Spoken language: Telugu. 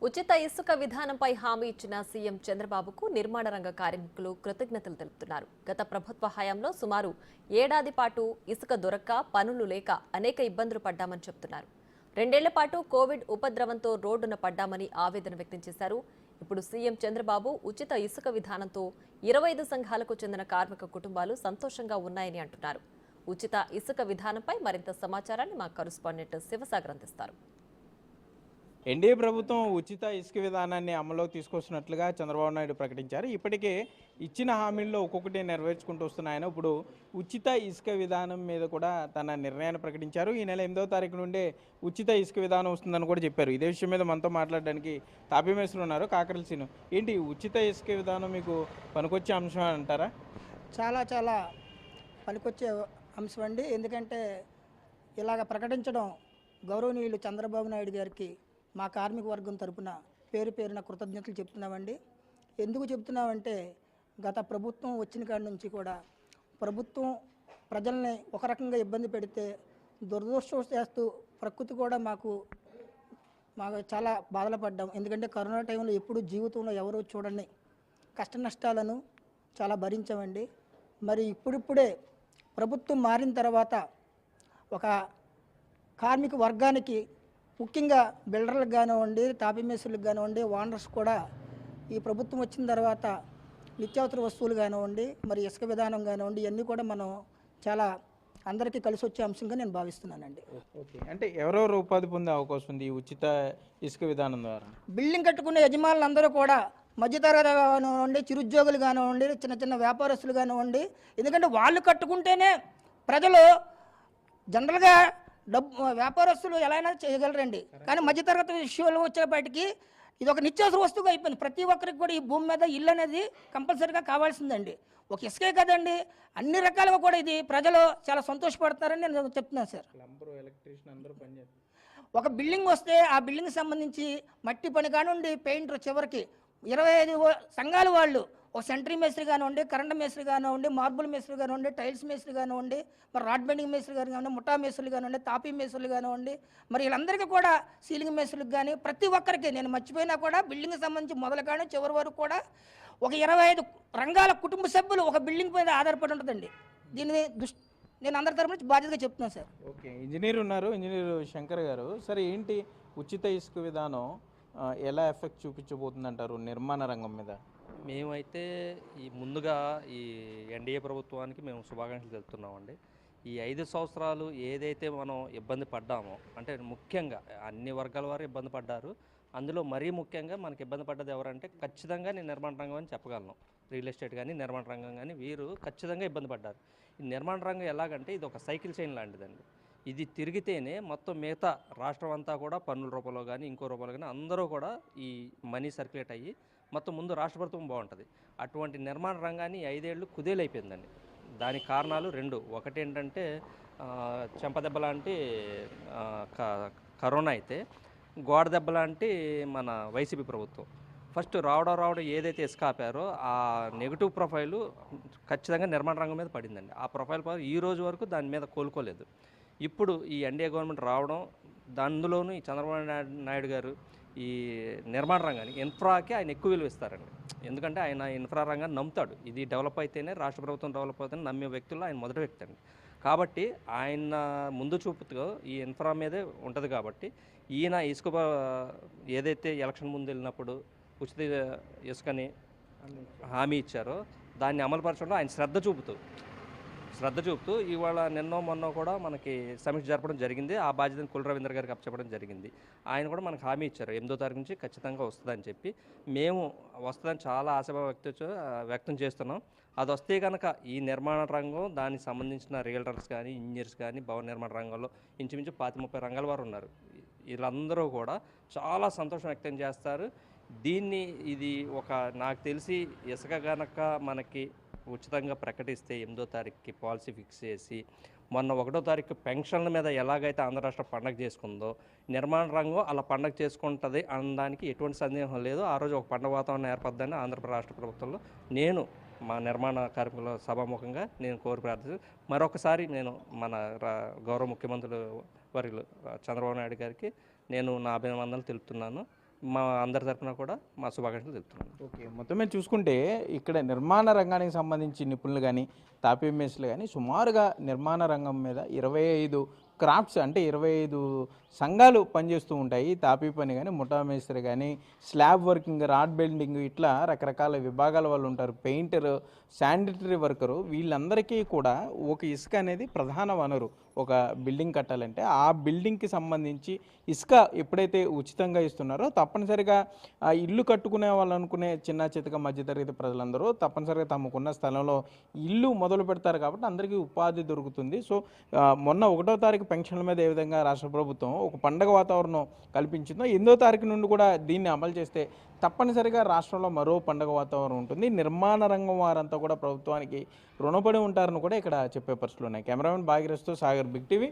ఉచిత ఇసుక విధానంపై హామీ ఇచ్చిన సీఎం చంద్రబాబుకు నిర్మాణ రంగ కార్మికులు కృతజ్ఞతలు తెలుపుతున్నారు. గత ప్రభుత్వ హయాంలో సుమారు ఏడాది పాటు ఇసుక దొరక్క పనులు లేక అనేక ఇబ్బందులు పడ్డామని చెబుతున్నారు. 2 ఏళ్ల పాటు కోవిడ్ ఉపద్రవంతో రోడ్డున పడ్డామని ఆవేదన వ్యక్తం చేశారు. ఇప్పుడు సీఎం చంద్రబాబు ఉచిత ఇసుక విధానంతో 25 సంఘాలకు చెందిన కార్మిక కుటుంబాలు సంతోషంగా ఉన్నాయని అంటున్నారు. ఉచిత ఇసుక విధానంపై మరింత సమాచారాన్ని మా కరెస్పాండెంట్ శివసాగర్ అందిస్తారు. ఎన్డీఏ ప్రభుత్వం ఉచిత ఇసుక విధానాన్ని అమలులోకి తీసుకొస్తున్నట్లుగా చంద్రబాబు నాయుడు ప్రకటించారు. ఇప్పటికే ఇచ్చిన హామీల్లో ఒక్కొక్కటి నెరవేర్చుకుంటూ వస్తున్న ఆయన ఇప్పుడు ఉచిత ఇసుక విధానం మీద కూడా తన నిర్ణయాన్ని ప్రకటించారు. ఈ నెల 8వ తారీఖు నుండే ఉచిత ఇసుక విధానం వస్తుందని కూడా చెప్పారు. ఇదే విషయం మీద మనతో మాట్లాడడానికి తాపీ మేస్త్రులు ఉన్నారు. కాకరల సీను, ఏంటి ఉచిత ఇసుక విధానం మీకు పనికొచ్చే అంశం అంటారా? చాలా పనికొచ్చే అంశం అండి. ఎందుకంటే ఇలాగ ప్రకటించడం గౌరవనీయులు చంద్రబాబు నాయుడు గారికి మా కార్మిక వర్గం తరపున పేరున కృతజ్ఞతలు చెప్తున్నామండి. ఎందుకు చెప్తున్నామంటే గత ప్రభుత్వం వచ్చిన కాడి నుంచి కూడా ప్రభుత్వం ప్రజల్ని ఒక రకంగా ఇబ్బంది పెడితే దురదృష్టవశాత్తు ప్రకృతి కూడా మాకు చాలా బాధలు పడ్డాం. ఎందుకంటే కరోనా టైంలో ఎప్పుడు జీవితంలో ఎవరూ చూడని కష్ట నష్టాలను చాలా భరించామండి. మరి ఇప్పుడిప్పుడే ప్రభుత్వం మారిన తర్వాత ఒక కార్మిక వర్గానికి ముఖ్యంగా బిల్డర్లకు కానివ్వండి, తాపీ మేస్త్రులకు కానివ్వండి, ఓనర్స్ కూడా ఈ ప్రభుత్వం వచ్చిన తర్వాత నిత్యావసర వస్తువులు కానివ్వండి, మరి ఇసుక విధానం కానివ్వండి, ఇవన్నీ కూడా మనం చాలా అందరికీ కలిసి వచ్చే అంశంగా నేను భావిస్తున్నానండి. ఓకే, అంటే ఎవరెవరు ఉపాధి పొందే అవకాశం ఉంది ఈ ఉచిత ఇసుక విధానం ద్వారా? బిల్డింగ్ కట్టుకునే యజమానులు అందరూ కూడా మధ్యతరగతి కానివ్వండి, చిరుద్యోగులు కానివ్వండి, చిన్న వ్యాపారస్తులు కానివ్వండి, ఎందుకంటే వాళ్ళు కట్టుకుంటేనే ప్రజలు జనరల్గా వ్యాపారస్తులు ఎలా అయినా చేయగలరండి. కానీ మధ్యతరగతి విషయంలో వచ్చేపటికి ఇది ఒక నిత్యావసర వస్తువుగా అయిపోయింది. ప్రతి ఒక్కరికి కూడా ఈ భూమి మీద ఇల్లు అనేది కంపల్సరీగా కావాల్సిందండి. ఒక ఇసుకే కదండి, అన్ని రకాలుగా కూడా ఇది ప్రజలు చాలా సంతోషపడతారని నేను చెప్తున్నాను సార్. ఒక బిల్డింగ్ వస్తే ఆ బిల్డింగ్ సంబంధించి మట్టి పని కానివ్వండి, పెయింటర్ చివరికి 25 సంఘాల వాళ్ళు, ఒక సెంట్రీ మేస్త్రి కానివ్వండి, కరెంట్ మేస్త్రి కానివ్వండి, మార్బుల్ మేస్త్రి కానివ్వండి, టైల్స్ మేస్త్రి కానివ్వండి, మరి రాడ్ బెండింగ్ మేస్త్రి కానివ్వండి, ముఠా మేస్త్రులు కానివ్వండి, తాపీ మేస్త్రులు కానివ్వండి, మరి వీళ్ళందరికీ కూడా సీలింగ్ మేస్త్రులకు కానీ ప్రతి ఒక్కరికి నేను మర్చిపోయినా కూడా బిల్డింగ్ సంబంధించి మొదలు కానీ చివరి వరకు కూడా ఒక 25 రంగాల కుటుంబ సభ్యులు ఒక బిల్డింగ్ మీద ఆధారపడి ఉంటుందండి. దీన్ని నేను అందరి తరపు నుంచి బాధ్యతగా చెప్తున్నాను సార్. ఓకే, ఇంజనీర్ ఉన్నారు, ఇంజనీర్ శంకర్ గారు. సరే, ఏంటి ఉచిత ఇసుక విధానం ఎలా ఎఫెక్ట్ చూపించబోతుంది అంటారు నిర్మాణ రంగం మీద? మేమైతే ముందుగా ఈ ఎన్డీఏ ప్రభుత్వానికి మేము శుభాకాంక్షలు తెలుపుతున్నామండి. ఈ 5 సంవత్సరాలు ఏదైతే మనం ఇబ్బంది పడ్డామో, అంటే ముఖ్యంగా అన్ని వర్గాల వారు ఇబ్బంది పడ్డారు. అందులో మరీ ముఖ్యంగా మనకి ఇబ్బంది పడ్డది ఎవరంటే ఖచ్చితంగా నేను నిర్మాణ రంగం అని చెప్పగలను. రియల్ ఎస్టేట్ కానీ నిర్మాణ రంగం కానీ వీరు ఖచ్చితంగా ఇబ్బంది పడ్డారు. ఈ నిర్మాణ రంగం ఎలాగంటే ఇది ఒక సైకిల్ చైన్ లాంటిదండి. ఇది తిరిగితేనే మొత్తం మిగతా రాష్ట్రం అంతా కూడా పన్నుల రూపంలో కానీ ఇంకో రూపంలో కానీ అందరూ కూడా ఈ మనీ సర్క్యులేట్ అయ్యి మొత్తం ముందు రాష్ట్ర ప్రభుత్వం బాగుంటుంది. అటువంటి నిర్మాణ రంగాన్ని 5 ఏళ్ళు కుదేలైపోయిందండి. దానికి కారణాలు 2. ఒకటి ఏంటంటే చెంపదెబ్బ లాంటి కరోనా అయితే, గోడ దెబ్బ లాంటి మన వైసీపీ ప్రభుత్వం. ఫస్ట్ రావడం ఏదైతే ఇసుక ఆపారో ఆ నెగిటివ్ ప్రొఫైలు ఖచ్చితంగా నిర్మాణ రంగం మీద పడిందండి. ఆ ప్రొఫైల్ ఈ రోజు వరకు దాని మీద కోలుకోలేదు. ఇప్పుడు ఈ ఎన్డీఏ గవర్నమెంట్ రావడం, అందులోనూ ఈ చంద్రబాబు నాయుడు గారు ఈ నిర్మాణ రంగానికి ఇన్ఫ్రాకి ఆయన ఎక్కువ విలువ ఇస్తారండి. ఎందుకంటే ఆయన ఇన్ఫ్రా రంగాన్ని నమ్ముతాడు. ఇది డెవలప్ అయితేనే రాష్ట్ర ప్రభుత్వం డెవలప్ అవుతుందని నమ్మే వ్యక్తుల్లో ఆయన మొదటి వ్యక్తి అండి. కాబట్టి ఆయన ముందు చూపుతో ఈ ఇన్ఫ్రా మీదే ఉంటుంది. కాబట్టి ఈయన ఇసుక ఏదైతే ఎలక్షన్ ముందు వెళ్ళినప్పుడు ఉచిత ఇసుకని హామీ ఇచ్చారో దాన్ని అమలుపరచడంలో ఆయన శ్రద్ధ చూపుతూ ఇవాళ నిన్నో మొన్నో కూడా మనకి సమీక్ష జరపడం జరిగింది. ఆ బాధ్యతను కుల రవీంద్ర గారికి అప్పచెప్పడం జరిగింది. ఆయన కూడా మనకు హామీ ఇచ్చారు 8వ తారీఖు నుంచి ఖచ్చితంగా వస్తుందని చెప్పి. మేము వస్తుందని చాలా ఆశాభావం వ్యక్తం చేస్తున్నాం. అది వస్తే కనుక ఈ నిర్మాణ రంగం, దానికి సంబంధించిన రియల్టర్స్ కానీ, ఇంజనీర్స్ కానీ, భవన నిర్మాణ రంగంలో ఇంచుమించు 25-30 రంగాల వారు ఉన్నారు. వీళ్ళందరూ కూడా చాలా సంతోషం వ్యక్తం చేస్తారు. ఇది నాకు తెలిసి ఇసుక గనక మనకి ఉచితంగా ప్రకటిస్తే 8వ తారీఖుకి పాలసీ ఫిక్స్ చేసి, మొన్న 1వ తారీఖు పెన్షన్ల మీద ఎలాగైతే ఆంధ్ర రాష్ట్రం పండగ చేసుకుందో నిర్మాణ రంగం అలా పండగ చేసుకుంటుంది అనడానికి ఎటువంటి సందేహం లేదు. ఆ రోజు ఒక పండుగ వాతావరణం ఏర్పడ్దని ఆంధ్ర రాష్ట్ర ప్రభుత్వంలో నేను మా నిర్మాణ కార్మికుల సభాముఖంగా నేను కోరి ప్రార్థిస్తున్నాను. మరొకసారి నేను మన గౌరవ ముఖ్యమంత్రులు వర్యులు చంద్రబాబు నాయుడు గారికి నేను నా అభినందనలు తెలుపుతున్నాను. మా అందరి తరఫున కూడా మా శుభాకాంక్షలు తెలుపుతున్నాను. ఓకే, మొత్తం మీద చూసుకుంటే ఇక్కడ నిర్మాణ రంగానికి సంబంధించి నిపుణులు కానీ తాపీ మేస్లు కానీ సుమారుగా నిర్మాణ రంగం మీద 25 క్రాఫ్ట్స్ అంటే 25 సంఘాలు పనిచేస్తూ ఉంటాయి. తాపీ పని కానీ, ముఠా మేస్త్రి కానీ, స్లాబ్ వర్కింగ్, రాడ్ బెల్డింగ్, ఇట్లా రకరకాల విభాగాల వాళ్ళు ఉంటారు. పెయింటర్, శానిటరీ వర్కరు, వీళ్ళందరికీ కూడా ఒక ఇసుక అనేది ప్రధాన వనరు. ఒక బిల్డింగ్ కట్టాలంటే ఆ బిల్డింగ్కి సంబంధించి ఇసుక ఎప్పుడైతే ఉచితంగా ఇస్తున్నారో తప్పనిసరిగా ఆ ఇల్లు కట్టుకునే వాళ్ళు అనుకునే చిన్న చితక మధ్యతరగతి ప్రజలందరూ తప్పనిసరిగా తమకున్న స్థలంలో ఇల్లు మొదలు పెడతారు కాబట్టి అందరికీ ఉపాధి దొరుకుతుంది. సో మొన్న 1వ తారీఖు పెన్షన్ల మీద ఏ విధంగా రాష్ట్ర ప్రభుత్వం ఒక పండగ వాతావరణం కల్పించిందో 8వ తారీఖు నుండి కూడా దీన్ని అమలు చేస్తే తప్పనిసరిగా రాష్ట్రంలో మరో పండగ వాతావరణం ఉంటుంది. నిర్మాణ రంగం వారంతా కూడా ప్రభుత్వానికి రుణపడి ఉంటారని కూడా ఇక్కడ చెప్పే పరిస్థితులు ఉన్నాయి. కెమెరామెన్ భాగీరథ్తో సాగర్, బిగ్ టీవీ.